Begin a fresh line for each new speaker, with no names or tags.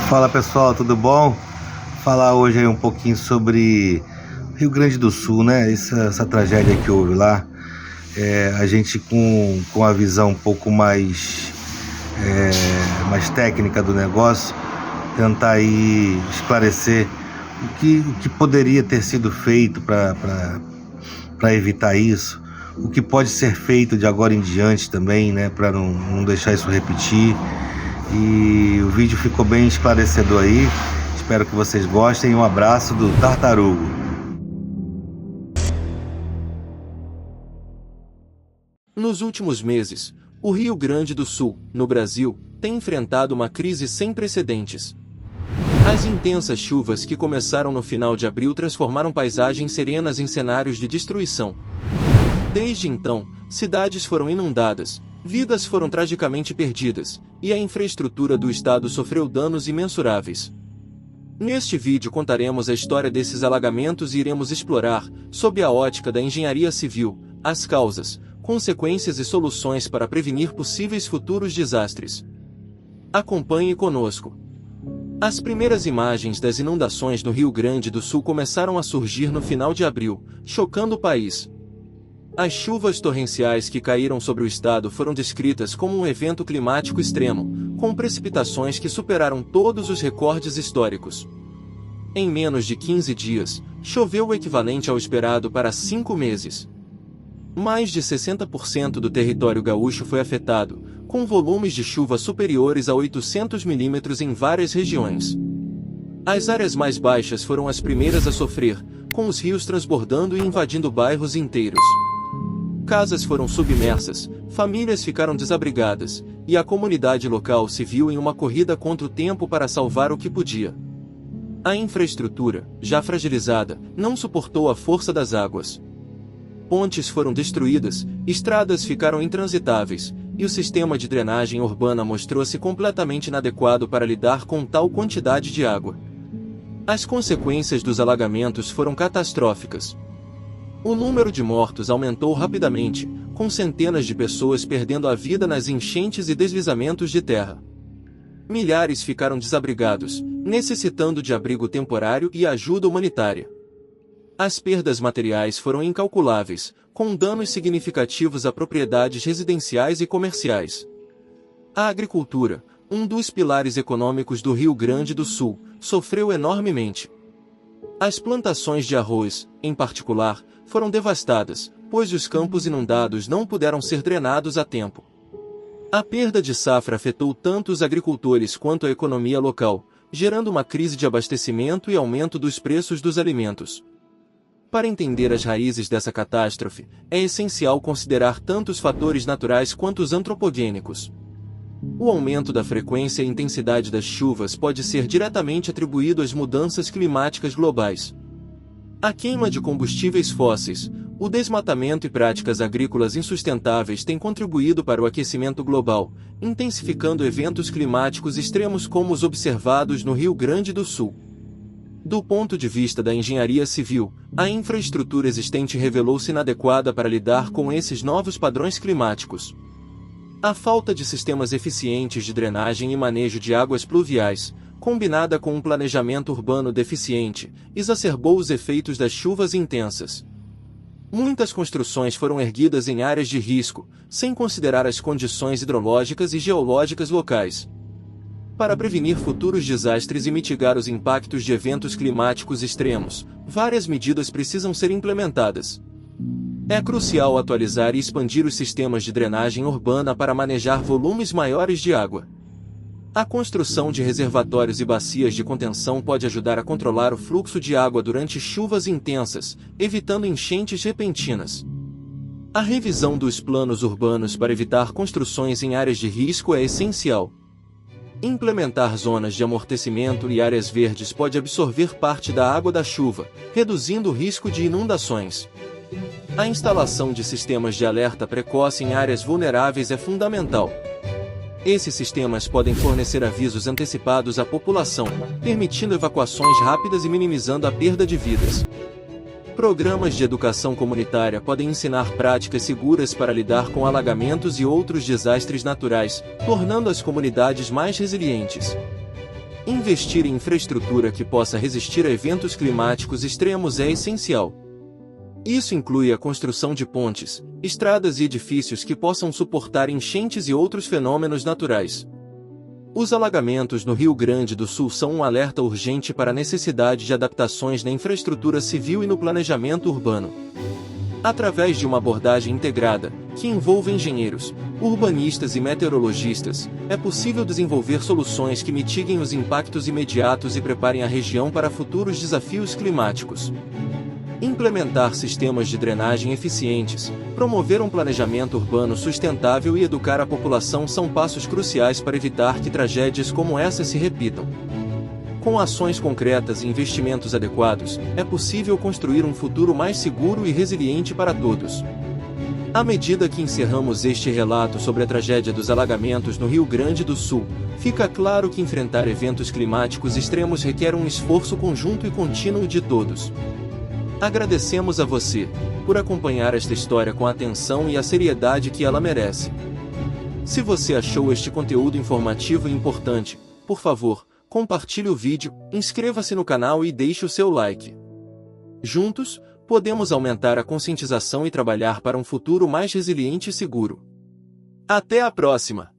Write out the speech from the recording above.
Fala pessoal, tudo bom? Falar hoje aí um pouquinho sobre Rio Grande do Sul, né? Essa tragédia que houve lá. A gente com a visão um pouco mais técnica do negócio, tentar aí esclarecer o que poderia ter sido feito para evitar isso, o que pode ser feito de agora em diante também, né? Para não deixar isso repetir. E o vídeo ficou bem esclarecedor aí. Espero que vocês gostem. Um abraço do Tartarugo.
Nos últimos meses, o Rio Grande do Sul, no Brasil, tem enfrentado uma crise sem precedentes. As intensas chuvas que começaram no final de abril transformaram paisagens serenas em cenários de destruição. Desde então, cidades foram inundadas, vidas foram tragicamente perdidas, e a infraestrutura do estado sofreu danos imensuráveis. Neste vídeo contaremos a história desses alagamentos e iremos explorar, sob a ótica da engenharia civil, as causas, consequências e soluções para prevenir possíveis futuros desastres. Acompanhe conosco. As primeiras imagens das inundações no Rio Grande do Sul começaram a surgir no final de abril, chocando o país. As chuvas torrenciais que caíram sobre o estado foram descritas como um evento climático extremo, com precipitações que superaram todos os recordes históricos. Em menos de 15 dias, choveu o equivalente ao esperado para 5 meses. Mais de 60% do território gaúcho foi afetado, com volumes de chuva superiores a 800 milímetros em várias regiões. As áreas mais baixas foram as primeiras a sofrer, com os rios transbordando e invadindo bairros inteiros. Casas foram submersas, famílias ficaram desabrigadas, e a comunidade local se viu em uma corrida contra o tempo para salvar o que podia. A infraestrutura, já fragilizada, não suportou a força das águas. Pontes foram destruídas, estradas ficaram intransitáveis, e o sistema de drenagem urbana mostrou-se completamente inadequado para lidar com tal quantidade de água. As consequências dos alagamentos foram catastróficas. O número de mortos aumentou rapidamente, com centenas de pessoas perdendo a vida nas enchentes e deslizamentos de terra. Milhares ficaram desabrigados, necessitando de abrigo temporário e ajuda humanitária. As perdas materiais foram incalculáveis, com danos significativos a propriedades residenciais e comerciais. A agricultura, um dos pilares econômicos do Rio Grande do Sul, sofreu enormemente. As plantações de arroz, em particular, foram devastadas, pois os campos inundados não puderam ser drenados a tempo. A perda de safra afetou tanto os agricultores quanto a economia local, gerando uma crise de abastecimento e aumento dos preços dos alimentos. Para entender as raízes dessa catástrofe, é essencial considerar tanto os fatores naturais quanto os antropogênicos. O aumento da frequência e intensidade das chuvas pode ser diretamente atribuído às mudanças climáticas globais. A queima de combustíveis fósseis, o desmatamento e práticas agrícolas insustentáveis têm contribuído para o aquecimento global, intensificando eventos climáticos extremos como os observados no Rio Grande do Sul. Do ponto de vista da engenharia civil, a infraestrutura existente revelou-se inadequada para lidar com esses novos padrões climáticos. A falta de sistemas eficientes de drenagem e manejo de águas pluviais, combinada com um planejamento urbano deficiente, exacerbou os efeitos das chuvas intensas. Muitas construções foram erguidas em áreas de risco, sem considerar as condições hidrológicas e geológicas locais. Para prevenir futuros desastres e mitigar os impactos de eventos climáticos extremos, várias medidas precisam ser implementadas. É crucial atualizar e expandir os sistemas de drenagem urbana para manejar volumes maiores de água. A construção de reservatórios e bacias de contenção pode ajudar a controlar o fluxo de água durante chuvas intensas, evitando enchentes repentinas. A revisão dos planos urbanos para evitar construções em áreas de risco é essencial. Implementar zonas de amortecimento e áreas verdes pode absorver parte da água da chuva, reduzindo o risco de inundações. A instalação de sistemas de alerta precoce em áreas vulneráveis é fundamental. Esses sistemas podem fornecer avisos antecipados à população, permitindo evacuações rápidas e minimizando a perda de vidas. Programas de educação comunitária podem ensinar práticas seguras para lidar com alagamentos e outros desastres naturais, tornando as comunidades mais resilientes. Investir em infraestrutura que possa resistir a eventos climáticos extremos é essencial. Isso inclui a construção de pontes, estradas e edifícios que possam suportar enchentes e outros fenômenos naturais. Os alagamentos no Rio Grande do Sul são um alerta urgente para a necessidade de adaptações na infraestrutura civil e no planejamento urbano. Através de uma abordagem integrada, que envolva engenheiros, urbanistas e meteorologistas, é possível desenvolver soluções que mitiguem os impactos imediatos e preparem a região para futuros desafios climáticos. Implementar sistemas de drenagem eficientes, promover um planejamento urbano sustentável e educar a população são passos cruciais para evitar que tragédias como essa se repitam. Com ações concretas e investimentos adequados, é possível construir um futuro mais seguro e resiliente para todos. À medida que encerramos este relato sobre a tragédia dos alagamentos no Rio Grande do Sul, fica claro que enfrentar eventos climáticos extremos requer um esforço conjunto e contínuo de todos. Agradecemos a você por acompanhar esta história com a atenção e a seriedade que ela merece. Se você achou este conteúdo informativo e importante, por favor, compartilhe o vídeo, inscreva-se no canal e deixe o seu like. Juntos, podemos aumentar a conscientização e trabalhar para um futuro mais resiliente e seguro. Até a próxima!